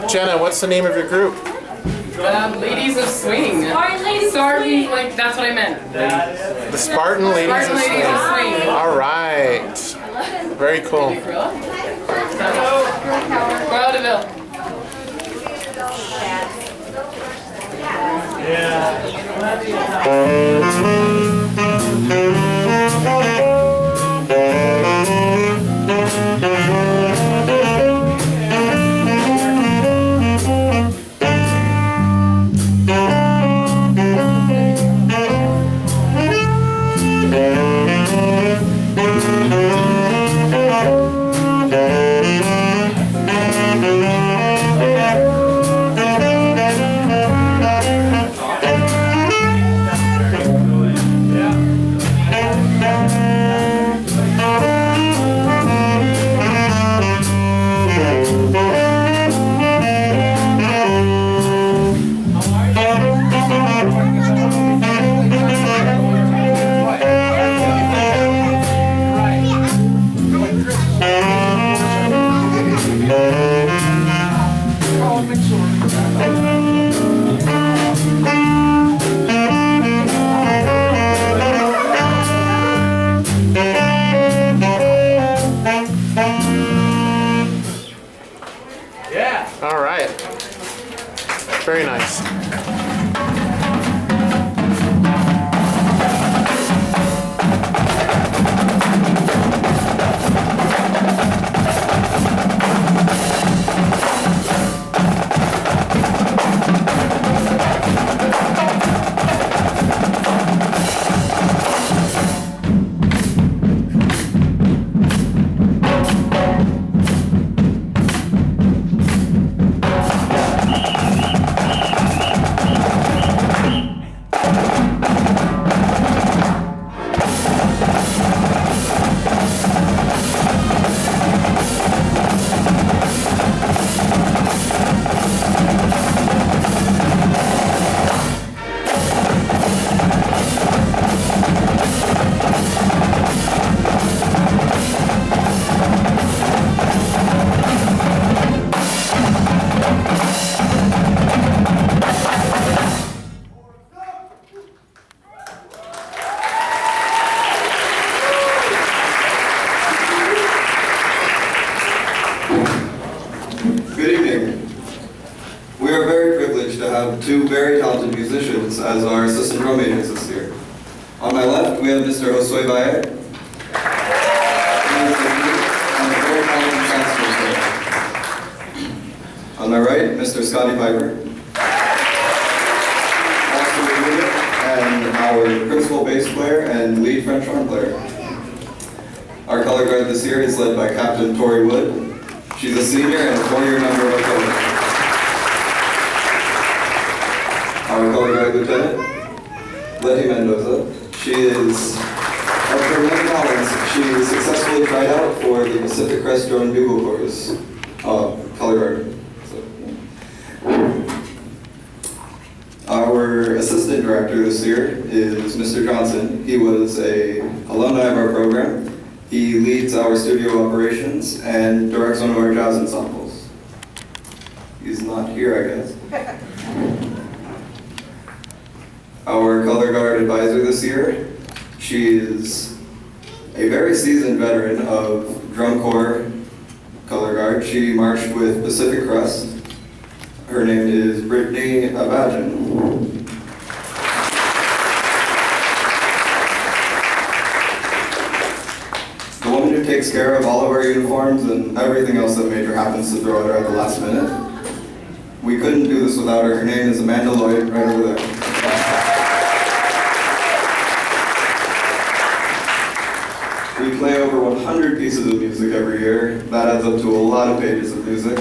Jenna, what's the name of your group? Ladies of Swing. Sorry, like that's what I meant. The Spartan Ladies of Swing. All right. Very cool. Vaudeville. All right. Very nice. Two very talented musicians as our assistant drum majors this year. On my left, we have Mr. Josue Bayer. And a very talented saxophone player. On my right, Mr. Scotty Piper. Also with me, and our principal bass player and lead French horn player. Our color guard this year is led by Captain Tori Wood. She's a senior and a 4-year member of our color. Our color guard lieutenant, Letty Mendoza. She is, of her many talents, she successfully tried out for the Pacific Crest Drum and Bugle Corps color guard. Our assistant director this year is Mr. Johnson. He was an alumni of our program. He leads our studio operations and directs one of our jazz ensembles. He's not here, I guess. Our color guard advisor this year, she is a very seasoned veteran of drum corps color guard. She marched with Pacific Crest. Her name is Brittany Abadjan. The woman who takes care of all of our uniforms and everything else that Major happens to throw at her at the last minute. We couldn't do this without her. Her name is Amanda Lloyd, right over there. We play over 100 pieces of music every year. That adds up to a lot of pages of music.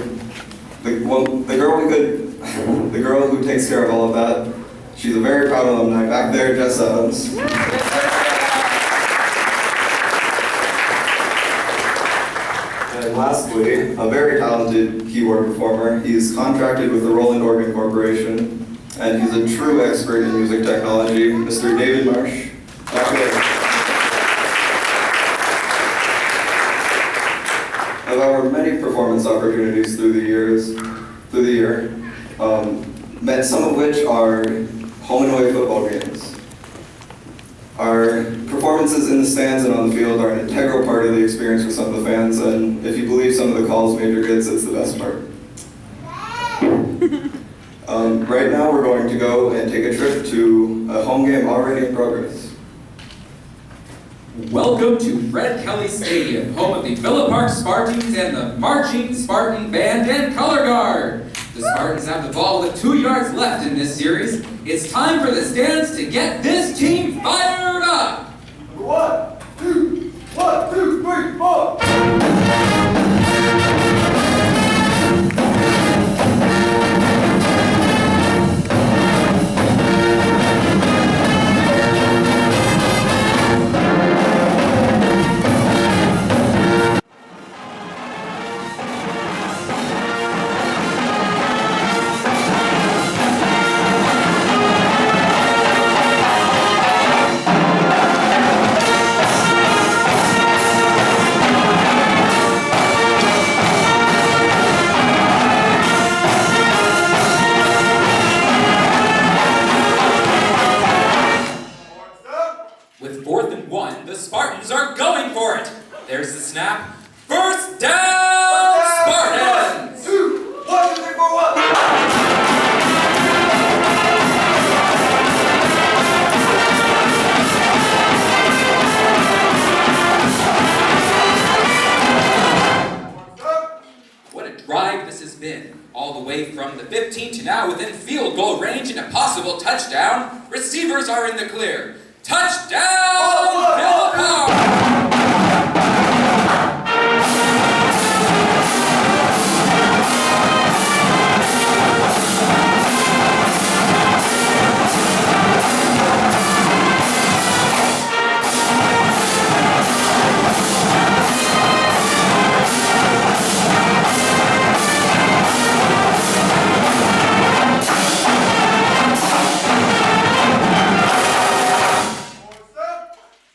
The girl who takes care of all of that, she's a very proud alumni. Back there, Jess Adams. And lastly, a very talented keyboard performer. He's contracted with the Roland Organ Corporation, and he's a true expert in music technology, Mr. David Marsh. Back there. Of our explore many performance opportunities through the year, some of which are home and away football games. Our performances in the stands and on the field are an integral part of the experience for some of the fans, and if you believe some of the calls Major gets, it's the best part. Right now we're going to go and take a trip to a home game already in progress. Welcome to Fred Kelly Stadium, home of the Villa Park Spartans and the Marching Spartan Band and Color Guard. The Spartans have the ball with 2 yards left in this series. It's time for the stands to get this team fired up! 1, 2, 3, 4! With 4th and 1, the Spartans are going for it. There's the snap. First down, Spartans! 2, 1, 2, 3, 4, 1! What a drive this has been. All the way from the 15 to now within field goal range and a possible touchdown. Receivers are in the clear. Touchdown, Villa Park!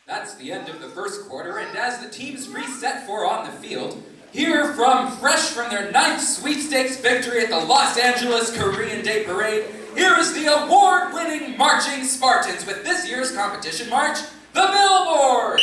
That's the end of the first quarter, and as the teams reset for on the field, here fresh from their 9th sweepstakes victory at the Los Angeles Korean Day Parade, here is the award-winning Marching Spartans with this year's competition march, the Billboard!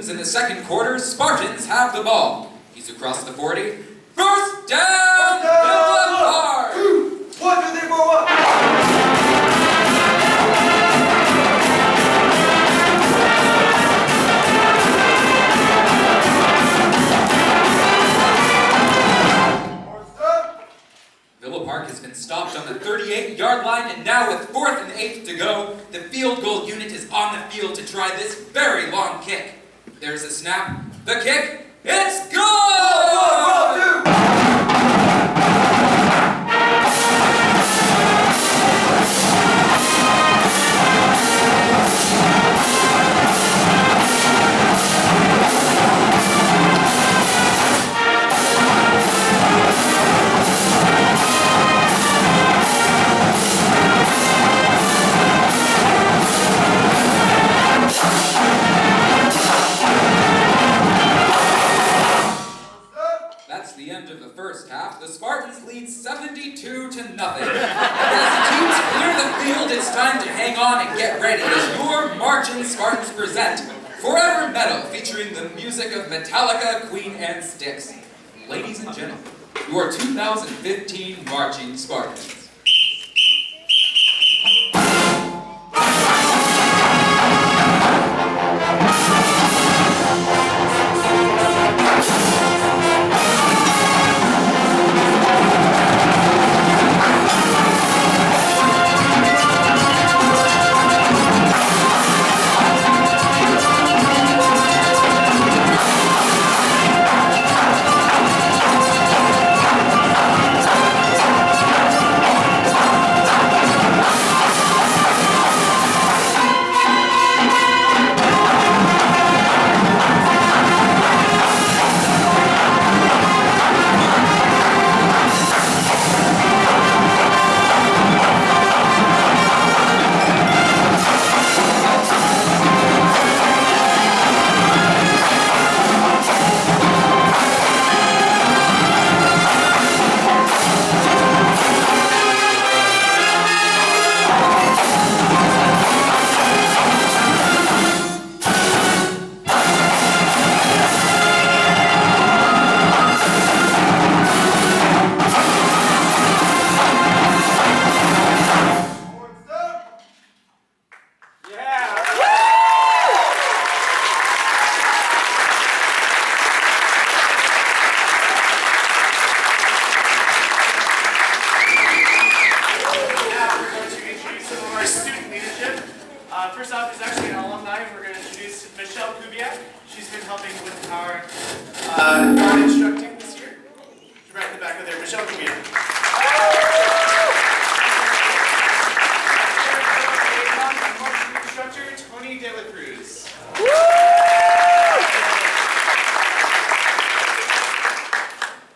In the second quarter, Spartans have the ball. He's across the 40. First down, Villa Park! 2, 1, 2, 3, 4, 1! Villa Park has been stopped on the 38-yard line, and now with 4th and 8 to go, the field goal unit is on the field to try this very long kick. There's a snap, the kick, it's good! first half, the Spartans lead 72 to nothing. As the teams clear the field, it's time to hang on and get ready as your marching Spartans present Forever Metal, featuring the music of Metallica, Queen, and Styx. Ladies and gentlemen, your 2015 marching Spartans. First off is actually an alumni. We're going to introduce Michelle Kubiak. She's been helping with our guard instructing this year. She's right in the back of there, Michelle Kubiak. Marching instructor Tony De La Cruz.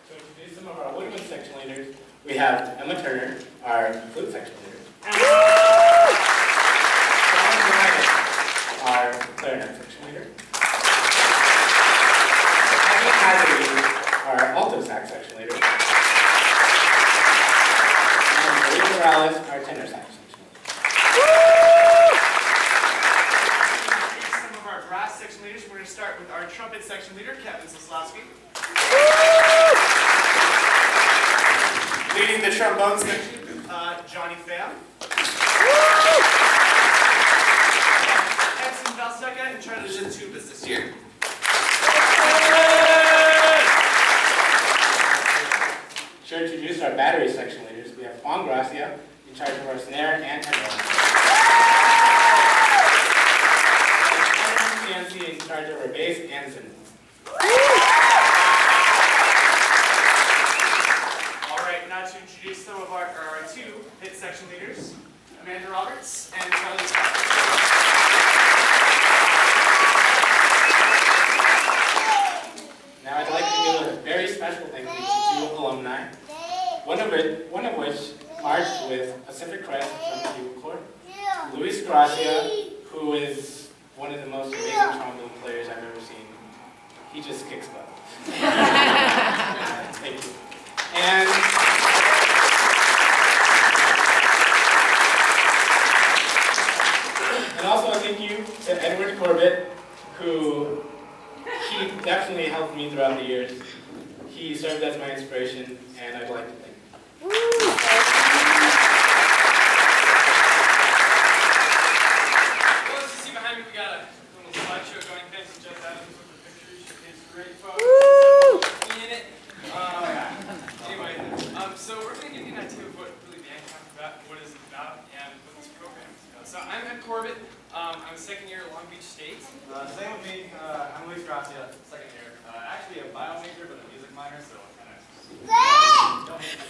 To introduce some of our woodwind section leaders, we have Emma Turner, our flute section leader. Our clarinet section leader. Abby Hadley, our alto sax section leader. And Maria Morales, our tenor sax section leader. Some of our brass section leaders. We're going to start with our trumpet section leader, Kevin Zaslowski. Leading the trombone section, Johnny Pham. Valseca in charge of the tubas this year. To introduce our battery section leaders, we have Juan Gracia, in charge of our snare and headphones. And CNC in charge of our bass and cymbals. Alright, now to introduce some of our two hit section leaders, Amanda Roberts and Charlie Scott. Now I'd like to give a very special thank you to two alumni, one of which marched with Pacific Crest from the Cuban Corps, Luis Gracia, who is one of the most amazing trombone players I've ever seen. He just kicks butt. Thank you. And also a thank you to Edward Corbett, who he definitely helped me throughout the years. He served as my inspiration, and I'd like to thank him. Well, as you see behind me, we got a little slideshow going. Thanks to Jeff Adams with the pictures. It's great photos. In it. Anyway, so we're going to give you an idea of what really the what is about and what this program is about. So I'm Ed Corbett. I'm a second year at Long Beach State. Same with me. I'm Luis Gracia, second year. Actually a bio major, but a music minor, so kind of don't hate me.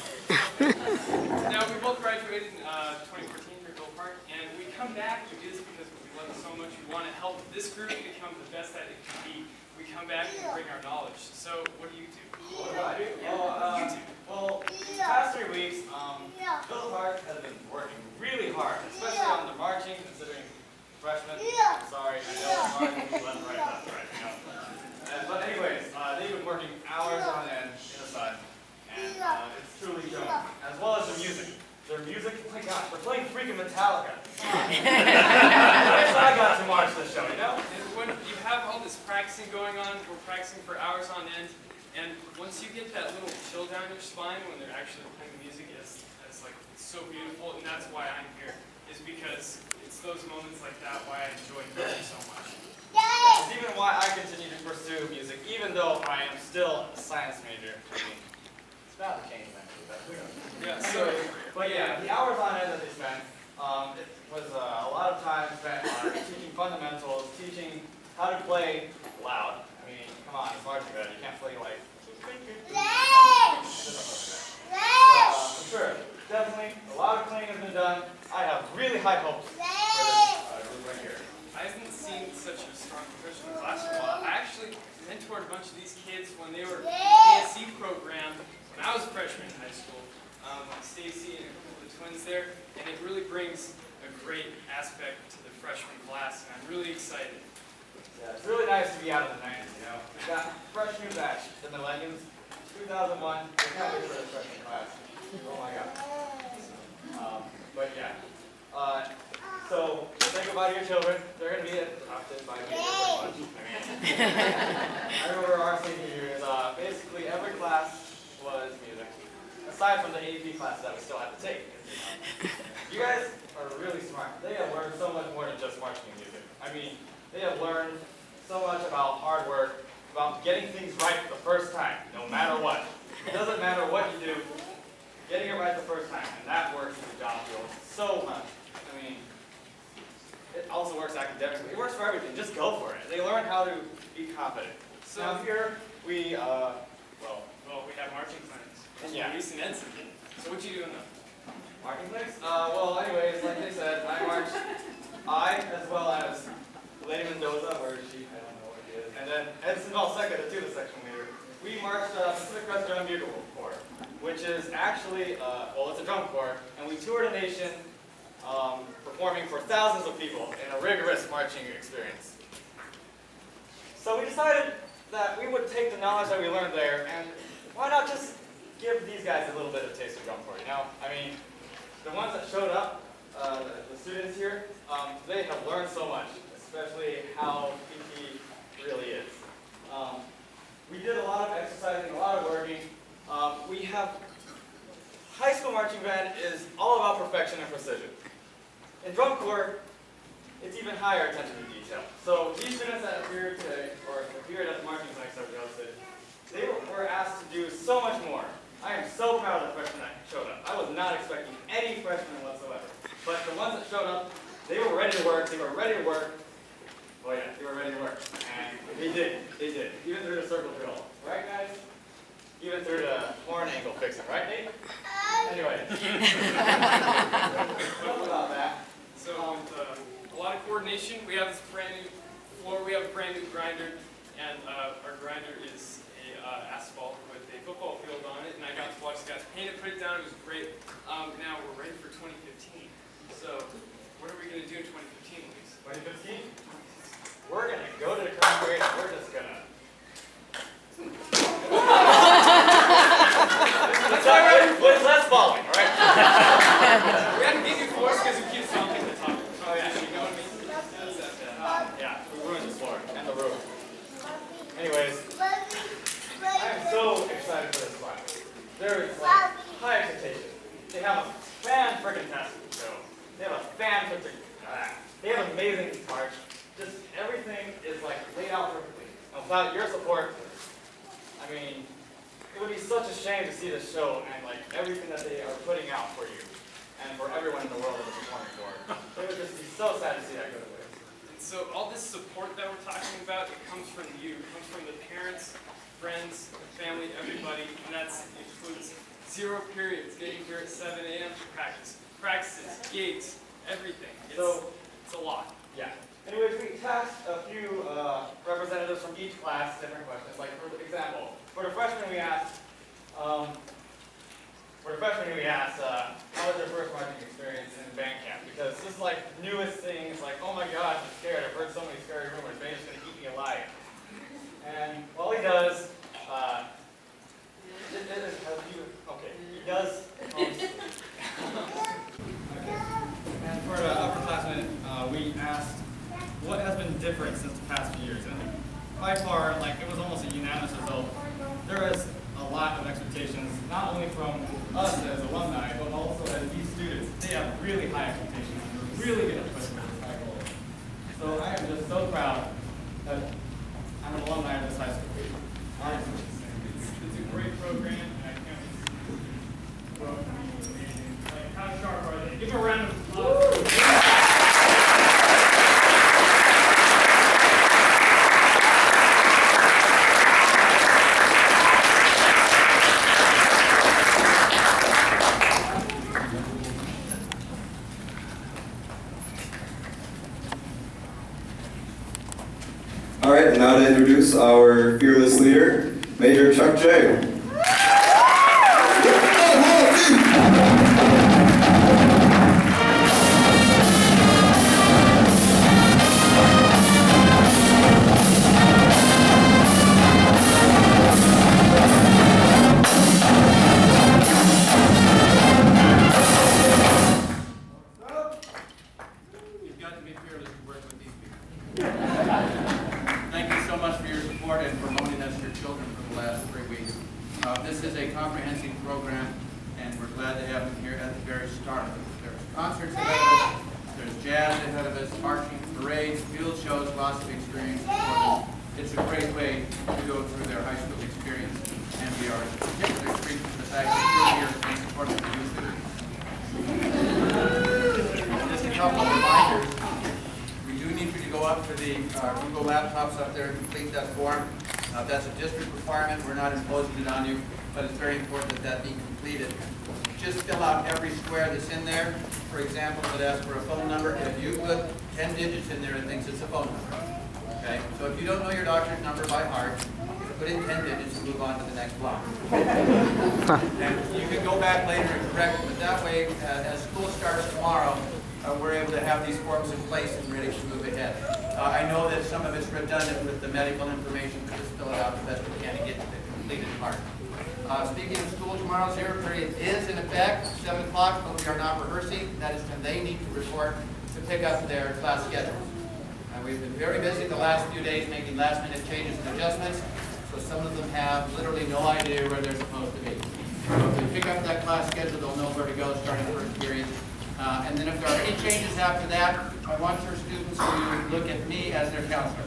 Now, we both graduated in 2014 for Bill Park, and we come back. We do this because we love it so much. We want to help this group become the best that it can be. We come back and bring our knowledge. So, what do you do? What do I do? Yeah, Well, the past 3 weeks, Bill Park has been working really hard, especially on the marching, considering freshmen. Sorry, I know it's hard to be left, right, you know. But anyways, they've been working hours on end in the sun, and Metallica. I wish I got to march the show, you know? And when you have all this practicing going on, we're practicing for hours on end, and once you get that little chill down your spine when they're actually playing music, it's like so beautiful, and that's why I'm here, is because it's those moments like that why I enjoy music so much. It's even why I continue to pursue music, even though I am still a science major. I mean, it's about to change eventually, but who knows? Yeah, But yeah, the hours on end that they spent, it was a lot of time spent on teaching fundamentals, teaching how to play loud. I mean, come on, it's marching band. You can't play like. For sure, definitely, a lot of cleaning has been done. I have really high hopes for this group right here. I haven't seen such a strong professional class in a while. I actually mentored a bunch of these kids when they were in the ASC program when I was a freshman in high school. Stacy and a couple of the twins there, and it really brings a great aspect to the freshman class, and I'm really excited. Yeah, it's really nice to be out of the 90s, you know. We've got fresh new batch, the millennials, 2001. We can't wait for this freshman class. Oh my God. But yeah. So think about your children. They're going to be adopted by me pretty much. I remember our senior years, basically every class was music. Aside from the AP classes that we still have to take. You guys are really smart. They have learned so much more than just marching and music. I mean, they have learned so much about hard work, about getting things right the first time, no matter what. It doesn't matter what you do, getting it right the first time, and that works in the job field so much. I mean, it also works academically. It works for everything. Just go for it. They learn how to be confident. So now here we, Well, we have marching plans. Yeah. Reese and Edson. So what you doing though? marching place? Well, anyways, like they said, I marched. I, as well as Lady Mendoza, where is she? I don't know where she is. And then Edson Valseca, the tuba section leader. We marched Pacific Crest Drum Bugle Corps, which is actually, well, it's a drum corps, and we toured the nation performing for thousands of people in a rigorous marching experience. So we decided that we would take the knowledge that we learned there, and why not just give these guys a little bit of taste of drum corps, you know? I mean, the ones that showed up, the students here, they have learned so much, especially how PT really is. We did a lot of exercising, a lot of working. We have, high school marching band is all about perfection and precision. In drum corps, it's even higher attention to detail. So these students that appeared today, or appeared at the marching clinics that we hosted, they were asked to do so much more. I am so proud of the freshmen that showed up. I was not expecting any freshmen whatsoever. But the ones that showed up, they were ready to work, they were ready to work. Oh yeah, they were ready to work. And they did. Even through the circle drill. Right, guys? Even through the horn angle fixing, right, Nate? Anyway. Enough about that. So with a lot of coordination, we have this brand new floor, we have a brand new grinder, and our grinder is a asphalt with a football field on it, and I got to watch the guys paint it, put it down, it was great. Now we're ready for 2015. So what are we going to do in 2015, Luis? 2015? We're going to go to the concrete and we're just going to... That's all right, but less falling, all right? We had to give you floors because we keep stomping the top. Oh yeah, you know what I mean? Yeah, we ruined the floor and the roof. Anyways, I am so excited for this class. There is like high expectations. They have a fan-freaking-tastic show. They have a they have amazing march. Just everything is like laid out perfectly. And without your support, I mean, it would be such a shame to see this show and like everything that they are putting out for you and for everyone in the world that they're performing for. It would just be so sad to see that go to waste. And so all this support that we're talking about, it comes from you. It comes from the parents, friends, family, everybody, and that includes 0 periods, getting here at 7 a.m. for practice, practices, gigs, everything. It's a lot. Yeah. Anyways, we tasked a few representatives from each class different questions. Like for example, for the freshmen we asked, how was your first marching experience in band camp? Because this is like newest thing. It's like, oh my gosh, I'm scared. I've heard so many scary rumors. Maybe it's gonna eat me alive. And while he does, he does. Okay. And for by far, like, it was almost a unanimous result. There is a lot of expectations, not only from us as alumni, but also as these students. They have really high expectations, and they're really going to push for this high goal. So I am just so proud that I'm an alumni of this high school. Honestly, it's a great program, and I can't wait to grow up and be amazing. Like, how sharp are they? Give them a round of applause. All right, and now to introduce our fearless leader, Major Chuck J. You've got to be fearless to work with these people. Thank you so much for your support and promoting us to your children for the last 3 weeks. This is a comprehensive program, and we're glad to have them here at the very start. There's concerts ahead of us, there's jazz ahead of us, marching, parades, field shows, lots of experience for them. It's a great way to go through their high school experience, and we are particularly pleased with the fact that you're here in support of the youth. Just a couple of reminders. We do need you to go up to the Google laptops up there and complete that form. That's a district requirement. We're not imposing it on you, but it's very important that that be completed. Just fill out every square that's in there. For example, if it asks for a phone number, if you put 10 digits in there, it thinks it's a phone number. Okay? So if you don't know your doctor's number by heart, put in 10 digits and move on to the next block. And you can go back later and correct it, but that way, as school starts tomorrow, we're able to have these forms in place and ready to move ahead. I know that some of it's redundant with the medical information, but just fill it out the best we can to get to the completed part. Speaking of school, tomorrow's zero period is in effect, 7 o'clock, but we are not rehearsing. That is when they need to report to pick up their class schedules. We've been very busy the last few days making last-minute changes and adjustments, so some of them have literally no idea where they're supposed to be. So if they pick up that class schedule, they'll know where to go starting first period. And then if there are any changes after that, I want your students to look at me as their counselor.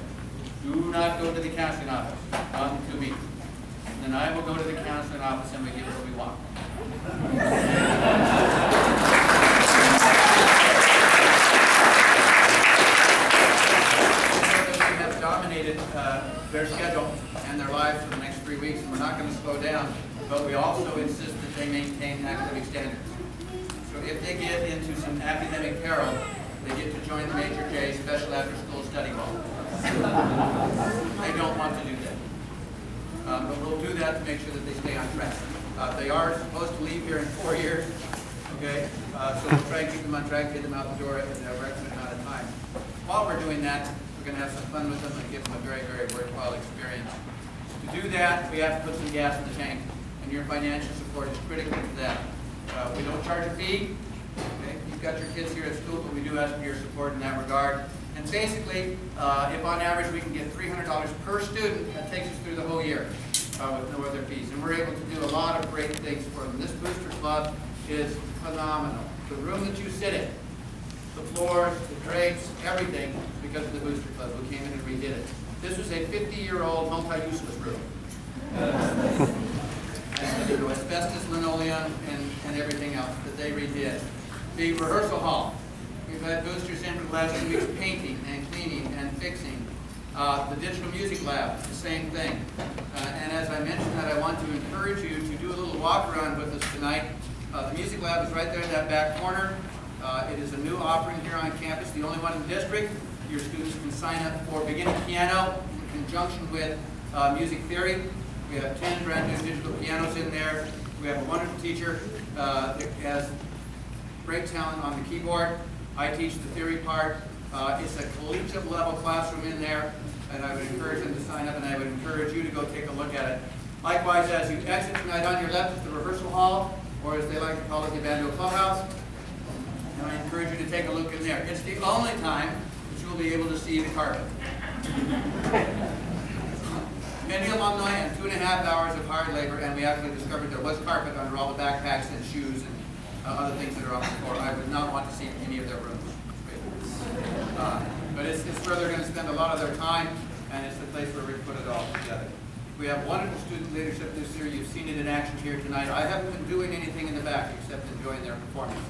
Do not go to the counseling office, come to me. And then I will go to the counseling office and we give what we want. We have dominated their schedule and their lives for the next 3 weeks, and we're not going to slow down, but we also insist that they maintain academic standards. So if they get into some academic peril, they get to join the Major J Special After School Study Hall. They don't want to do that. But we'll do that to make sure that they stay on track. They are supposed to leave here in 4 years, okay? So we'll try and keep them on track, get them out the door at a recommended amount of time. While we're doing that, we're going to have some fun with them and give them a very, very worthwhile experience. To do that, we have to put some gas in the tank, and your financial support is critical to that. We don't charge a fee. Okay? You've got your kids here at school, but we do ask for your support in that regard. And basically, if on average we can get $300 per student, that takes us through the whole year with no other fees. And we're able to do a lot of great things for them. This booster club is phenomenal. The room that you sit in, the floors, the drapes, everything, because of the booster club. We came in and redid it. This was a 50-year-old multi-useless room. And, asbestos, linoleum, and everything else that they redid. The rehearsal hall. We've had boosters in for the last 2 weeks painting and cleaning and fixing. The digital music lab, the same thing. And as I mentioned that, I want to encourage you to do a little walk around with us tonight. The music lab is right there in that back corner. It is a new offering here on campus, the only one in the district. Your students can sign up for beginning piano in conjunction with music theory. We have 10 brand new digital pianos in there. We have a wonderful teacher that has great talent on the keyboard. I teach the theory part. It's a collegiate level classroom in there, and I would encourage them to sign up, and I would encourage you to go take a look at it. Likewise, as you exit tonight, on your left is the rehearsal hall, or as they like to call it, the bando clubhouse. And I encourage you to take a look in there. It's the only time that you'll be able to see the carpet. many alumni and 2.5 hours of hard labor, and we actually discovered there was carpet under all the backpacks and shoes and other things that are on the floor. I would not want to see any of their rooms. But it's where they're going to spend a lot of their time, and it's the place where we put it all together. We have wonderful student leadership this year. You've seen it in action here tonight. I haven't been doing anything in the back except enjoying their performance.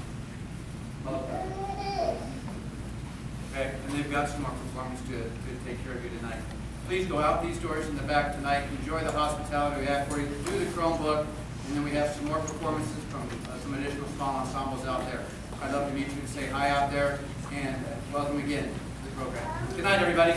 Okay, and they've got some more performance to take care of you tonight. Please go out these doors in the back tonight. Enjoy the hospitality we have for you. Do the Chromebook, and then we have some more performances from some additional small ensembles out there. I'd love to meet you and say hi out there, and welcome again to the program. Good night, everybody.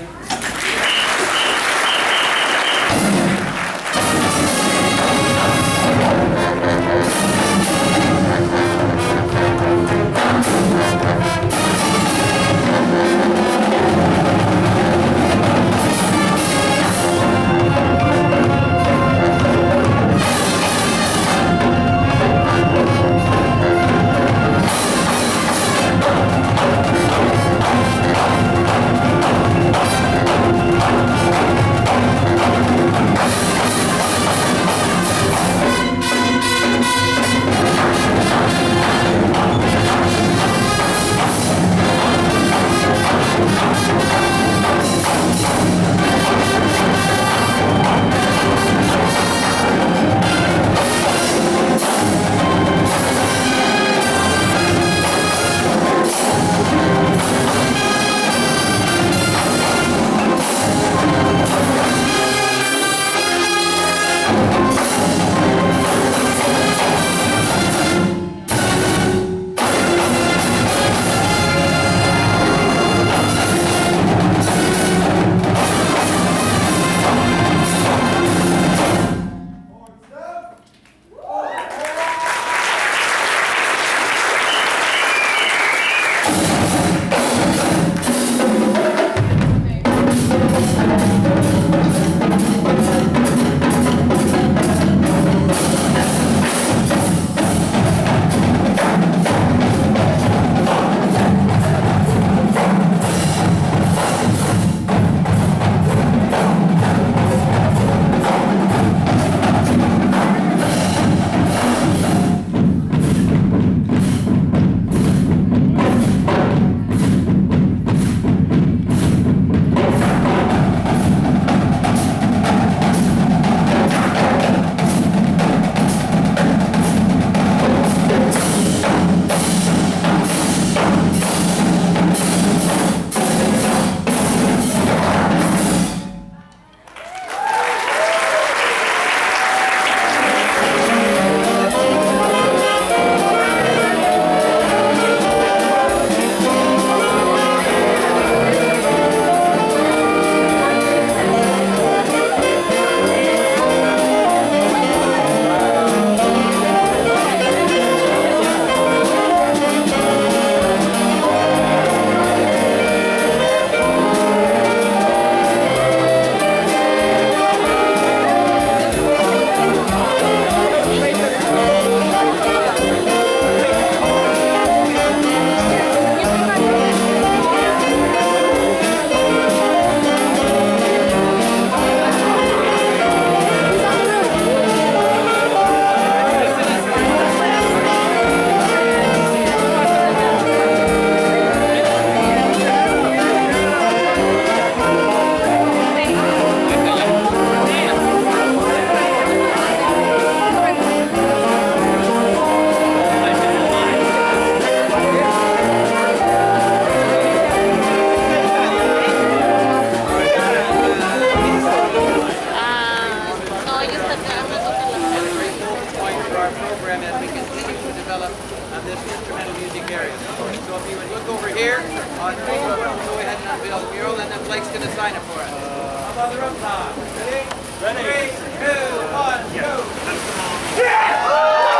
Ready? 3, 2, 1, go!